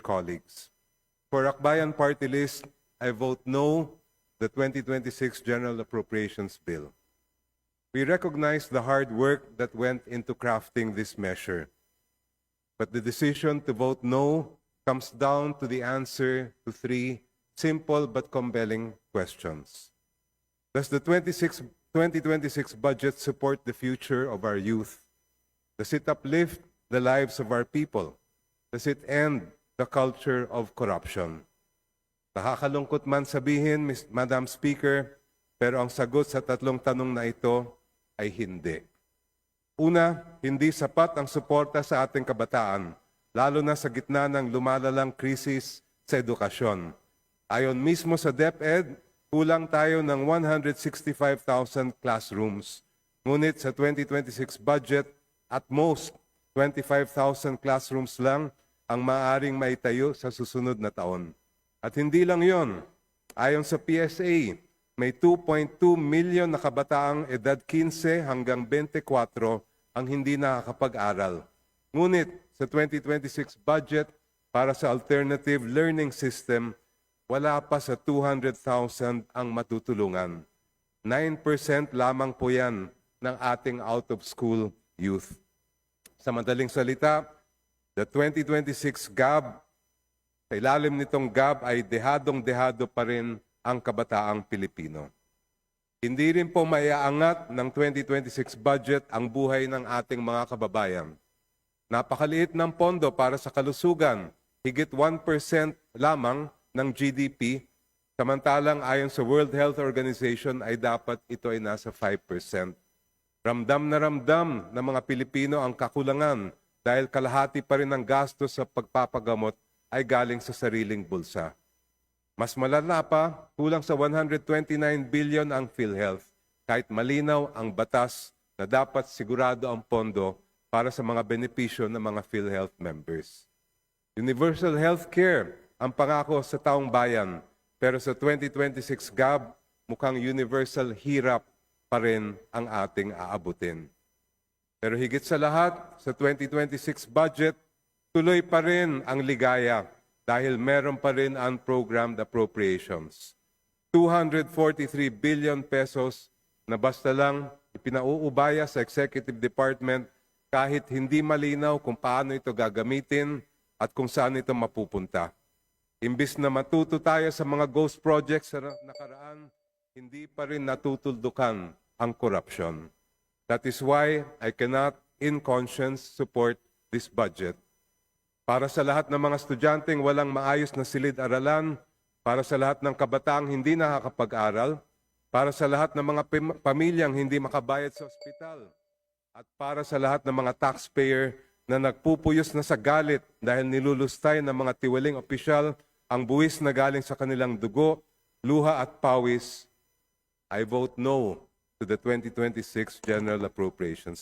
colleagues. For Akbayan Party List, I vote no the 2026 General Appropriations Bill. We recognize the hard work that went into crafting this measure, but the decision to vote no comes down to the answer to three simple but compelling questions. Does the 2026 budget support the future of our youth? Does it uplift the lives of our people? Does it end the culture of corruption? Nakakalungkot man sabihin, Madam Speaker, pero ang sagot sa tatlong tanong na ito ay hindi. Una, hindi sapat ang suporta sa ating kabataan, lalo na sa gitna ng lumalalang krisis sa edukasyon. Ayon mismo sa DepEd, kulang tayo ng 165,000 classrooms. Ngunit sa 2026 budget, at most 25,000 classrooms lang ang maaaring maitayo sa susunod na taon. At hindi lang yon. Ayon sa PSA, may 2.2 million na kabataang edad 15 hanggang 24 ang hindi nakakapag-aral. Ngunit sa 2026 budget para sa alternative learning system, wala pa sa 200,000 ang matutulungan. 9% lamang po yan ng ating out-of-school youth. Sa madaling salita, the 2026 GAB, sa ilalim nitong GAB ay dehadong-dehado pa rin ang kabataang Pilipino. Hindi rin po maiaangat ng 2026 budget ang buhay ng ating mga kababayan. Napakaliit ng pondo para sa kalusugan, higit 1% lamang ng GDP, samantalang ayon sa World Health Organization ay dapat ito ay nasa 5%. Ramdam na ramdam ng mga Pilipino ang kakulangan dahil kalahati pa rin ng gastos sa pagpapagamot ay galing sa sariling bulsa. Mas malala pa, kulang sa 129 billion ang PhilHealth, kahit malinaw ang batas na dapat sigurado ang pondo para sa mga benepisyo ng mga PhilHealth members. Universal healthcare ang pangako sa taong bayan, pero sa 2026 GAB, mukhang universal hirap pa rin ang ating aabutin. Pero higit sa lahat, sa 2026 budget, tuloy pa rin ang ligaya dahil meron pa rin unprogrammed appropriations. 243 billion pesos na basta lang ipinauubaya sa Executive Department kahit hindi malinaw kung paano ito gagamitin at kung saan ito mapupunta. Imbis na matuto tayo sa mga ghost projects sa nakaraan, hindi pa rin natutuldukan ang korupsyon. That is why I cannot, in conscience, support this budget. Para sa lahat ng mga estudyanteng walang maayos na silid-aralan, para sa lahat ng kabataang hindi nakakapag-aral, para sa lahat ng mga pamilyang hindi makabayad sa ospital, at para sa lahat ng mga taxpayer na nagpupuyos na sa galit dahil nilulustay ng mga tiwaling opisyal ang buwis na galing sa kanilang dugo, luha at pawis, I vote no to the 2026 General Appropriations.